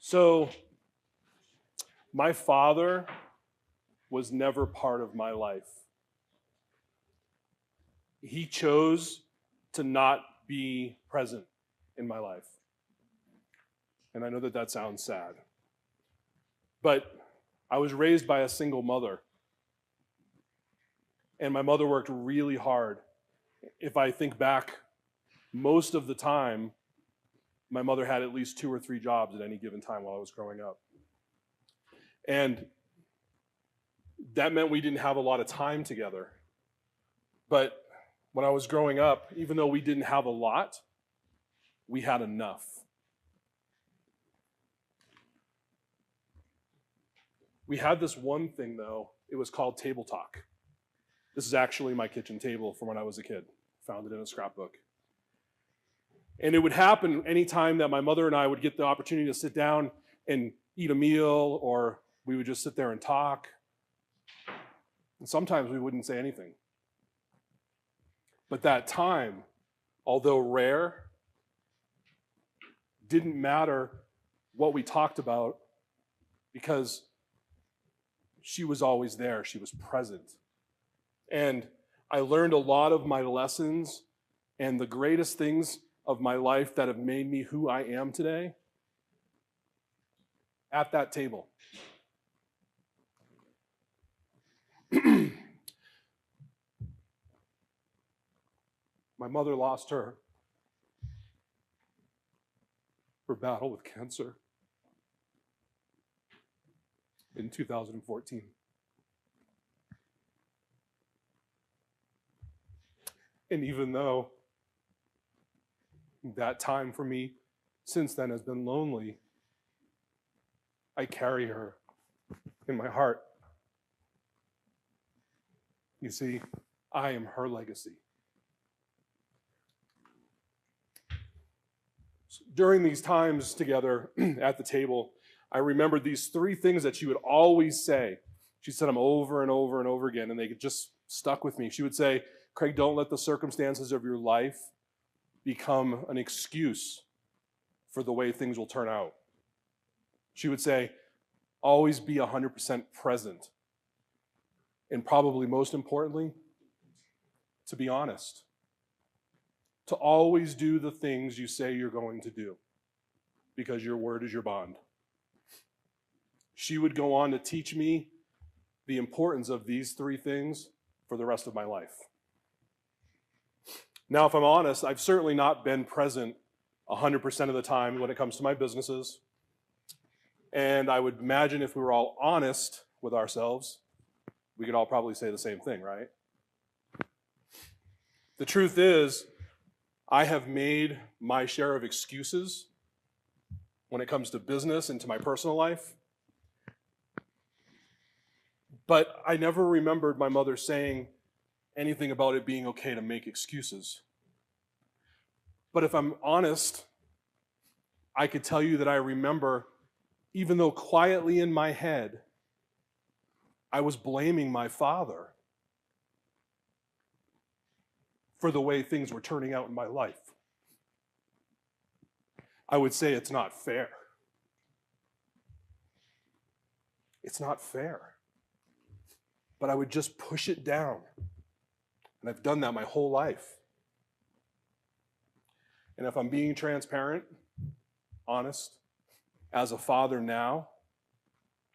So, my father was never part of my life. He chose to not be present in my life. And I know that that sounds sad. But I was raised by a single mother. And my mother worked really hard. If I think back, most of the time, my mother had at least 2 or 3 jobs at any given time while I was growing up. And that meant we didn't have a lot of time together. But when I was growing up, even though we didn't have a lot, we had enough. We had this one thing, though. It was called table talk. This is actually my kitchen table from when I was a kid. Found it in a scrapbook. And it would happen anytime that my mother and I would get the opportunity to sit down and eat a meal, or we would just sit there and talk. And sometimes we wouldn't say anything. But that time, although rare, didn't matter what we talked about because she was always there. She was present. And I learned a lot of my lessons and the greatest things of my life that have made me who I am today at that table. My mother lost her battle with cancer in 2014. And even though that time for me since then has been lonely, I carry her in my heart. You see, I am her legacy. During these times together at the table, I remembered these 3 things that she would always say. She said them over and over and over again, and they just stuck with me. She would say, Craig, don't let the circumstances of your life become an excuse for the way things will turn out. She would say, always be 100% present. And probably most importantly, to be honest. To always do the things you say you're going to do, because your word is your bond. She would go on to teach me the importance of these 3 things for the rest of my life. Now, if I'm honest, I've certainly not been present 100% of the time when it comes to my businesses. And I would imagine if we were all honest with ourselves, we could all probably say the same thing, right? The truth is, I have made my share of excuses when it comes to business and to my personal life. But I never remembered my mother saying anything about it being okay to make excuses. But if I'm honest, I could tell you that I remember, even though quietly in my head, I was blaming my father for the way things were turning out in my life. I would say it's not fair. It's not fair. But I would just push it down. And I've done that my whole life. And if I'm being transparent, honest, as a father now,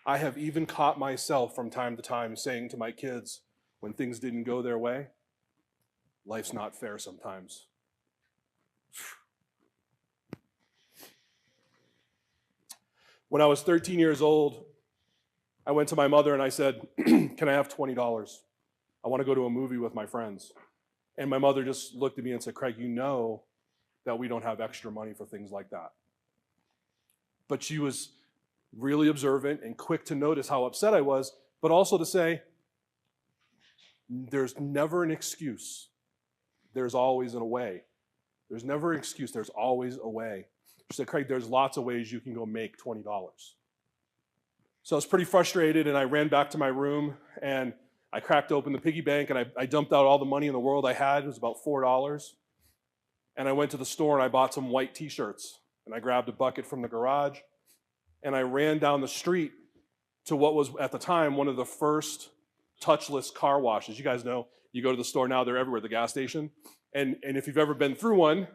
I have even caught myself from time to time saying to my kids when things didn't go their way, life's not fair sometimes. When I was 13 years old, I went to my mother and I said, can I have $20? I want to go to a movie with my friends. And my mother just looked at me and said, Craig, you know that we don't have extra money for things like that. But she was really observant and quick to notice how upset I was, but also to say, there's never an excuse. There's always a way. There's never an excuse. There's always a way. She said, Craig, there's lots of ways you can go make $20. So I was pretty frustrated, and I ran back to my room, and I cracked open the piggy bank, and I dumped out all the money in the world I had. It was about $4. And I went to the store, and I bought some white T-shirts. And I grabbed a bucket from the garage, and I ran down the street to what was at the time one of the first touchless car washes. You guys know, you go to the store now, they're everywhere, the gas station. And if you've ever been through one,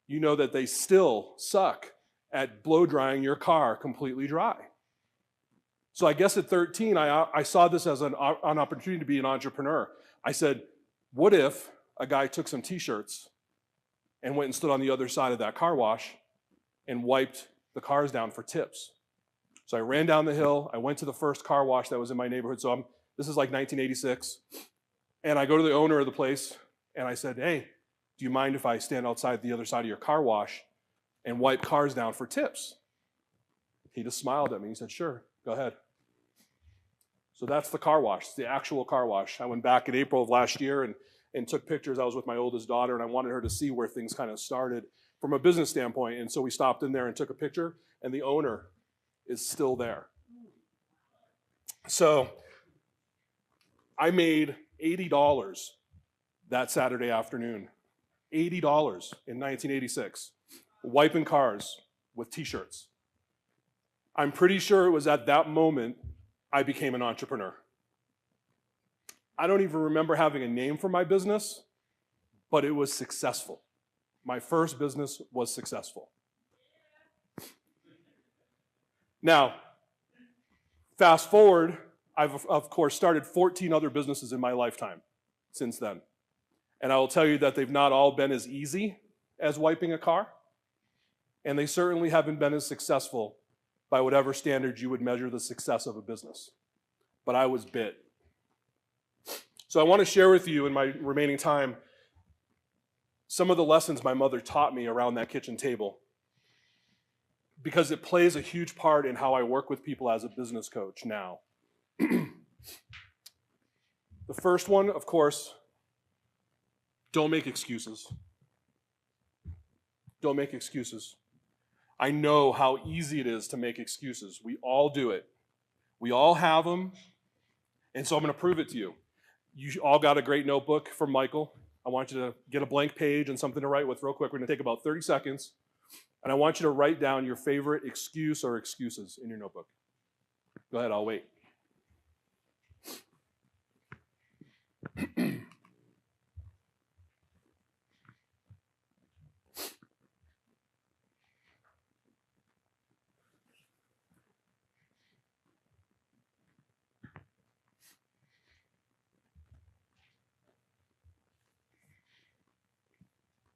you know that they still suck at blow drying your car completely dry. So I guess at 13, I saw this as an opportunity to be an entrepreneur. I said, what if a guy took some t-shirts and went and stood on the other side of that car wash and wiped the cars down for tips? So I ran down the hill. I went to the first car wash that was in my neighborhood. So this is like 1986. And I go to the owner of the place and I said, hey, do you mind if I stand outside the other side of your car wash and wipe cars down for tips? He just smiled at me. He said, sure, go ahead. So that's the car wash, the actual car wash. I went back in April of last year and took pictures. I was with my oldest daughter, and I wanted her to see where things kind of started from a business standpoint. And so we stopped in there and took a picture, and the owner is still there. So I made $80 that Saturday afternoon. $80 in 1986, wiping cars with t-shirts. I'm pretty sure it was at that moment I became an entrepreneur. I don't even remember having a name for my business, but it was successful. My first business was successful. Now, fast forward, I've of course started 14 other businesses in my lifetime since then. And I will tell you that they've not all been as easy as wiping a car, and they certainly haven't been as successful by whatever standards you would measure the success of a business. But I was bit. So I want to share with you in my remaining time some of the lessons my mother taught me around that kitchen table, because it plays a huge part in how I work with people as a business coach now. The first one, of course, don't make excuses. Don't make excuses. I know how easy it is to make excuses. We all do it. We all have them, and so I'm going to prove it to you. You all got a great notebook from Michael. I want you to get a blank page and something to write with real quick. We're going to take about 30 seconds, and I want you to write down your favorite excuse or excuses in your notebook. Go ahead, I'll wait.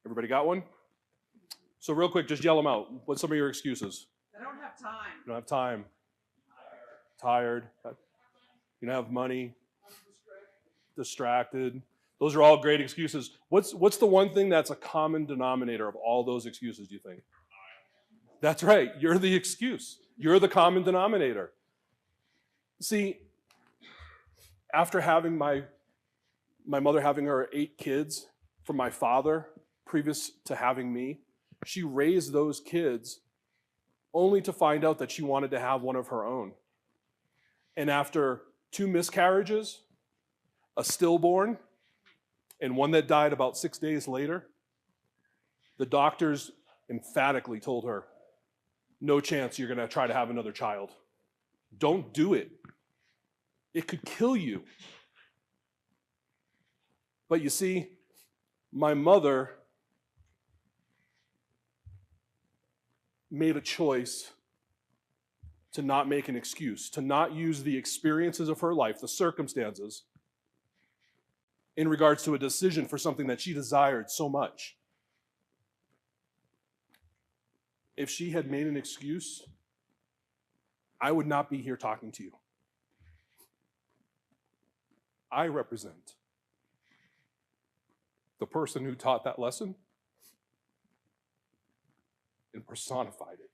Everybody got one? So real quick, just yell them out. What's some of your excuses? I don't have time. You don't have time. Tired. You don't have money. Distracted. Those are all great excuses. What's the one thing that's a common denominator of all those excuses, do you think? That's right. You're the excuse. You're the common denominator. See, after having my mother having her 8 kids from my father, previous to having me, she raised those kids only to find out that she wanted to have one of her own. And after 2 miscarriages, a stillborn, and one that died about 6 days later, the doctors emphatically told her, no chance you're going to try to have another child. Don't do it. It could kill you. But you see, my mother made a choice to not make an excuse, to not use the experiences of her life, the circumstances, in regards to a decision for something that she desired so much. If she had made an excuse, I would not be here talking to you. I represent the person who taught that lesson and personified it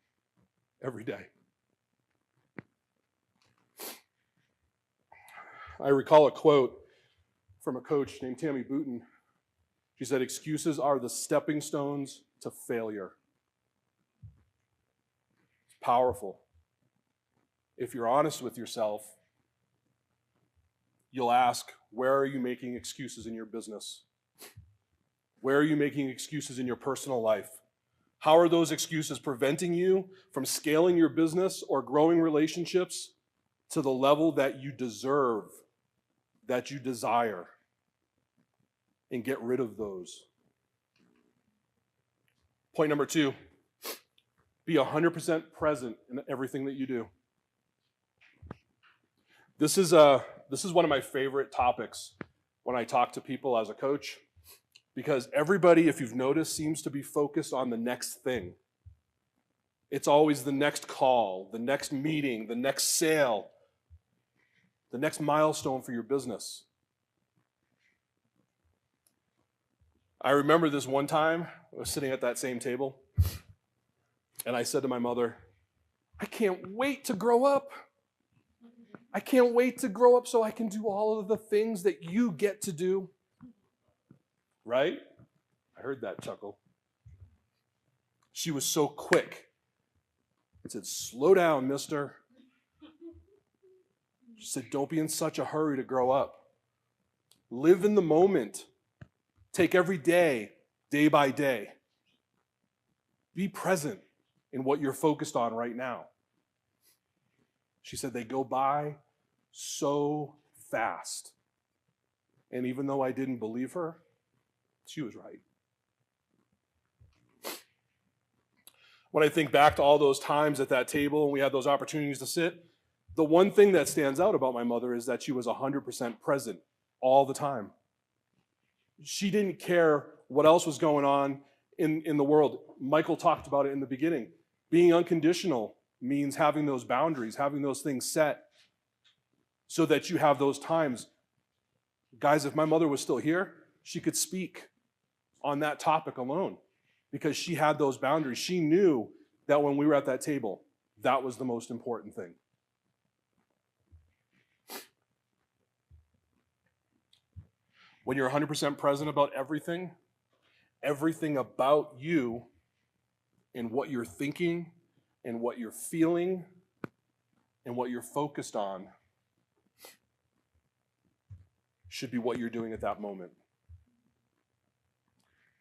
every day. I recall a quote from a coach named Tammy Booten. She said, excuses are the stepping stones to failure. It's powerful. If you're honest with yourself, you'll ask, where are you making excuses in your business? Where are you making excuses in your personal life? How are those excuses preventing you from scaling your business or growing relationships to the level that you deserve, that you desire? And get rid of those. Point number 2, be 100% present in everything that you do. This is one of my favorite topics when I talk to people as a coach, because everybody, if you've noticed, seems to be focused on the next thing. It's always the next call, the next meeting, the next sale, the next milestone for your business. I remember this one time, I was sitting at that same table, and I said to my mother, I can't wait to grow up. I can't wait to grow up so I can do all of the things that you get to do. Right? I heard that chuckle. She was so quick. I said, slow down, mister. She said, don't be in such a hurry to grow up. Live in the moment. Take every day, day by day. Be present in what you're focused on right now. She said, they go by so fast. And even though I didn't believe her, she was right. When I think back to all those times at that table and we had those opportunities to sit, the one thing that stands out about my mother is that she was 100% present all the time. She didn't care what else was going on in the world. Michael talked about it in the beginning. Being unconditional means having those boundaries, having those things set so that you have those times. Guys, if my mother was still here, she could speak on that topic alone because she had those boundaries. She knew that when we were at that table, that was the most important thing. When you're 100% present about everything about you and what you're thinking and what you're feeling and what you're focused on should be what you're doing at that moment.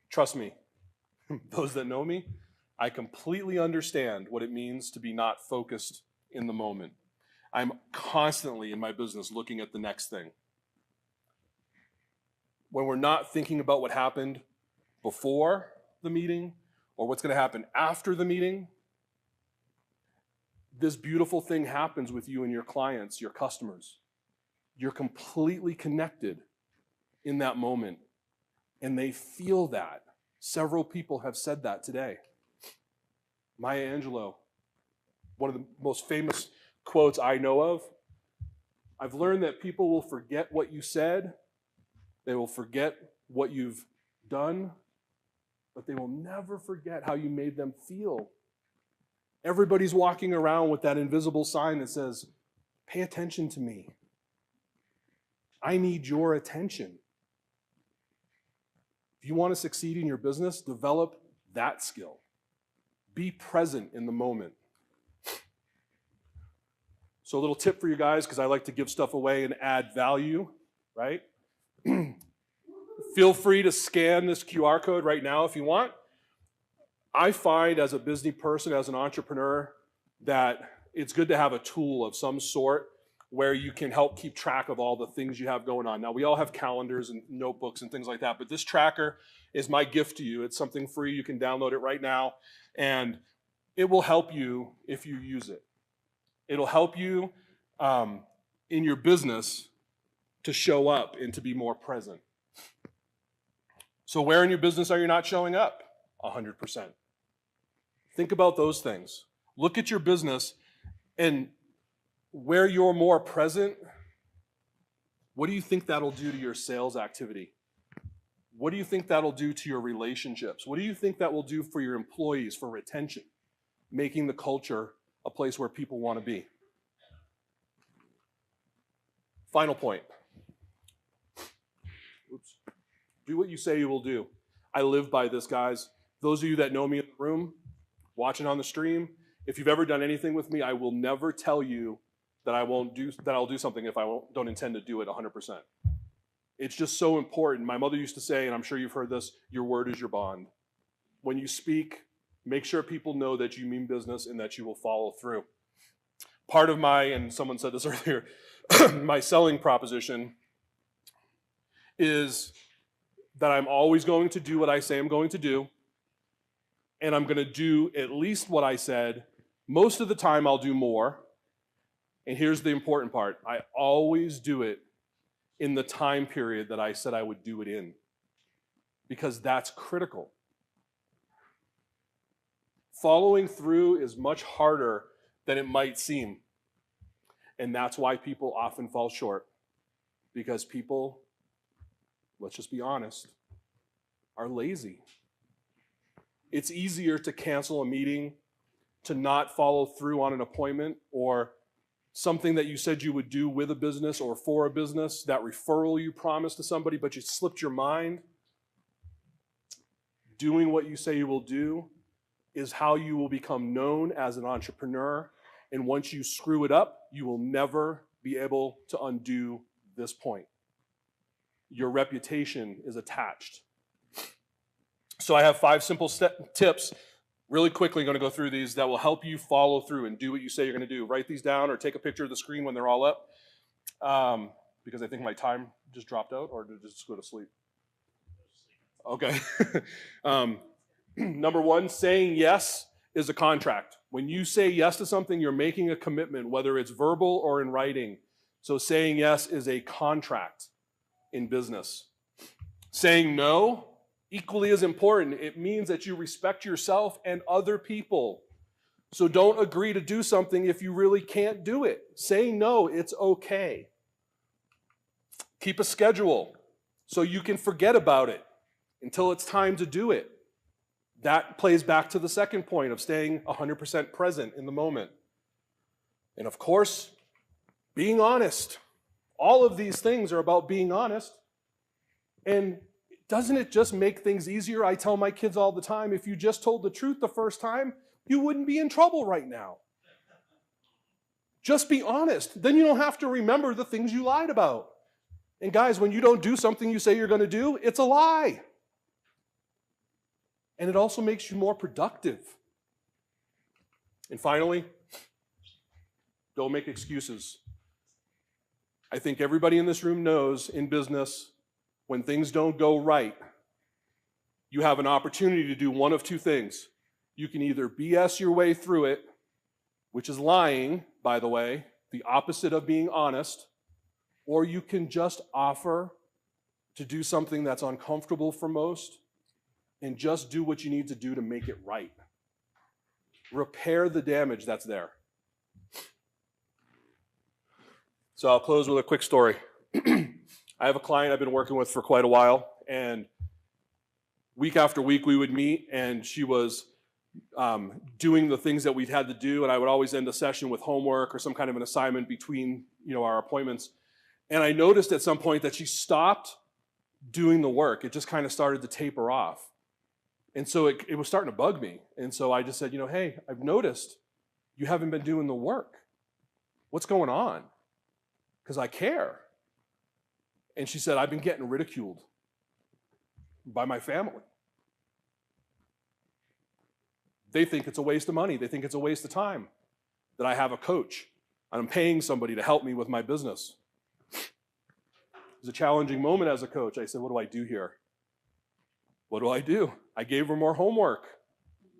Trust me, those that know me, I completely understand what it means to be not focused in the moment. I'm constantly in my business looking at the next thing. When we're not thinking about what happened before the meeting or what's going to happen after the meeting, this beautiful thing happens with you and your clients, your customers. You're completely connected in that moment, and they feel that. Several people have said that today. Maya Angelou, one of the most famous quotes I know of, I've learned that people will forget what you said, they will forget what you've done, but they will never forget how you made them feel. Everybody's walking around with that invisible sign that says, pay attention to me. I need your attention. If you want to succeed in your business, develop that skill. Be present in the moment. So a little tip for you guys, because I like to give stuff away and add value, right? Feel free to scan this QR code right now if you want. I find as a busy person, as an entrepreneur, that it's good to have a tool of some sort where you can help keep track of all the things you have going on. Now, we all have calendars and notebooks and things like that, but this tracker is my gift to you. It's something free. You can download it right now, and it will help you if you use it. It'll help you in your business to show up and to be more present. So where in your business are you not showing up? 100%. Think about those things. Look at your business, and where you're more present, what do you think that'll do to your sales activity? What do you think that'll do to your relationships? What do you think that will do for your employees, for retention, making the culture a place where people want to be? Final point. Oops. Do what you say you will do. I live by this, guys. Those of you that know me in the room, watching on the stream, if you've ever done anything with me, I will never tell you that I'll do something if I don't intend to do it 100%. It's just so important. My mother used to say, and I'm sure you've heard this, your word is your bond. When you speak, Make sure people know that you mean business and that you will follow through. Part of my, and someone said this earlier, my selling proposition is that I'm always going to do what I say I'm going to do, and I'm going to do at least what I said. Most of the time I'll do more. And here's the important part. I always do it in the time period that I said I would do it in, because that's critical. Following through is much harder than it might seem. And that's why people often fall short. Because people, let's just be honest, are lazy. It's easier to cancel a meeting, to not follow through on an appointment, or something that you said you would do with a business or for a business, that referral you promised to somebody, but you slipped your mind. Doing what you say you will do is how you will become known as an entrepreneur. And once you screw it up, you will never be able to undo this point. Your reputation is attached. So I have 5 simple tips. Really quickly, going to go through these that will help you follow through and do what you say you're going to do. Write these down or take a picture of the screen when they're all up, because I think my time just dropped out, or did it just go to sleep? Okay. Number 1, saying yes is a contract. When you say yes to something, you're making a commitment, whether it's verbal or in writing. So saying yes is a contract in business. Saying no, equally as important. It means that you respect yourself and other people. So don't agree to do something if you really can't do it. Saying no, it's okay. Keep a schedule so you can forget about it until it's time to do it. That plays back to the second point of staying 100% present in the moment. And of course, being honest. All of these things are about being honest. And doesn't it just make things easier? I tell my kids all the time, if you just told the truth the first time, you wouldn't be in trouble right now. Just be honest. Then you don't have to remember the things you lied about. And guys, when you don't do something you say you're going to do, it's a lie. And it also makes you more productive. And finally, don't make excuses. I think everybody in this room knows in business, when things don't go right, you have an opportunity to do one of 2 things. You can either BS your way through it, which is lying, by the way, the opposite of being honest, or you can just offer to do something that's uncomfortable for most and just do what you need to do to make it right. Repair the damage that's there. So I'll close with a quick story. I have a client I've been working with for quite a while, and week after week we would meet, and she was doing the things that we'd had to do, and I would always end a session with homework or some kind of an assignment between our appointments. And I noticed at some point that she stopped doing the work. It just kind of started to taper off. And so it was starting to bug me. And so I just said, hey, I've noticed you haven't been doing the work. What's going on? Because I care. And she said, I've been getting ridiculed by my family. They think it's a waste of money. They think it's a waste of time that I have a coach. I'm paying somebody to help me with my business. It was a challenging moment as a coach. I said, what do I do here? What do I do? I gave her more homework.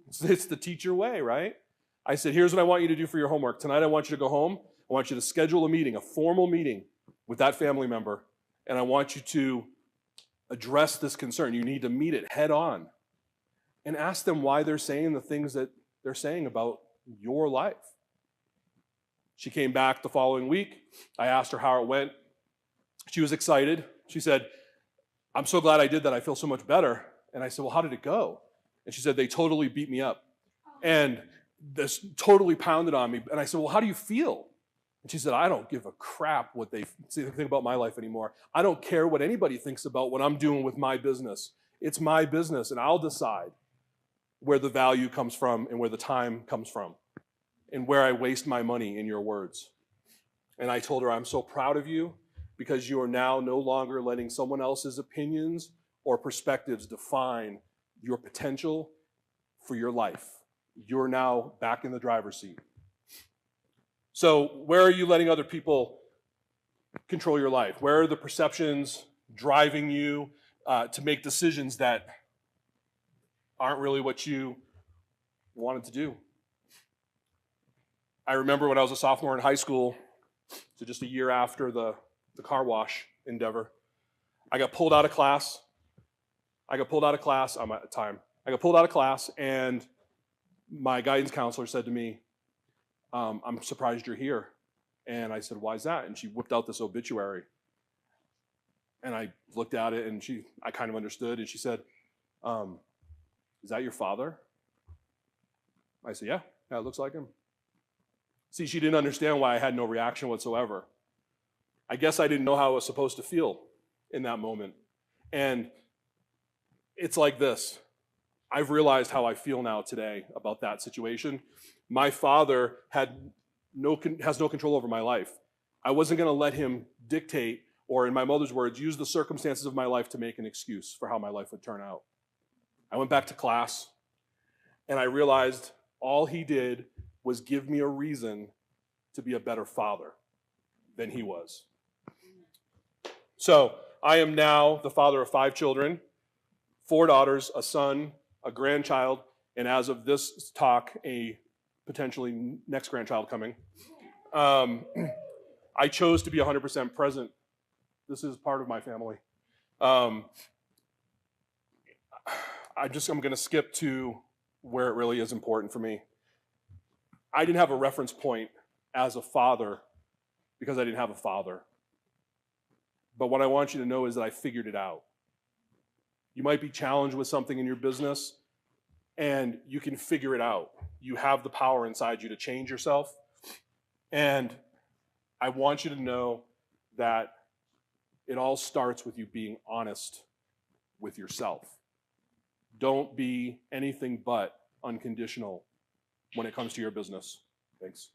It's the teacher way, right? I said, here's what I want you to do for your homework. Tonight I want you to go home. I want you to schedule a meeting, a formal meeting with that family member. And I want you to address this concern. You need to meet it head on and ask them why they're saying the things that they're saying about your life. She came back the following week. I asked her how it went. She was excited. She said, I'm so glad I did that. I feel so much better. And I said, well, how did it go? And she said, they totally beat me up. And this totally pounded on me. And I said, well, how do you feel? And she said, I don't give a crap what they think about my life anymore. I don't care what anybody thinks about what I'm doing with my business. It's my business, and I'll decide where the value comes from and where the time comes from and where I waste my money, in your words. And I told her, I'm so proud of you because you are now no longer letting someone else's opinions or perspectives define your potential for your life. you're now back in the driver's seat. So where are you letting other people control your life? Where are the perceptions driving you to make decisions that aren't really what you wanted to do? I remember when I was a sophomore in high school, so just a year after the car wash endeavor, I got pulled out of class. I got pulled out of class and my guidance counselor said to me, I'm surprised you're here. And I said, why is that? And she whipped out this obituary. And I looked at it and I kind of understood. And she said, is that your father? I said, yeah, it looks like him. See, she didn't understand why I had no reaction whatsoever. I guess I didn't know how I was supposed to feel in that moment. And it's like this. I've realized how I feel now today about that situation. My father has no control over my life. I wasn't going to let him dictate, or in my mother's words, use the circumstances of my life to make an excuse for how my life would turn out. I went back to class, and I realized all he did was give me a reason to be a better father than he was. So I am now the father of 5 children, 4 daughters, a son, a grandchild, and as of this talk, a potentially next grandchild coming. I chose to be 100% present. This is part of my family. I'm going to skip to where it really is important for me. I didn't have a reference point as a father because I didn't have a father. But what I want you to know is that I figured it out. You might be challenged with something in your business, and you can figure it out. You have the power inside you to change yourself. And I want you to know that it all starts with you being honest with yourself. Don't be anything but unconditional when it comes to your business. Thanks.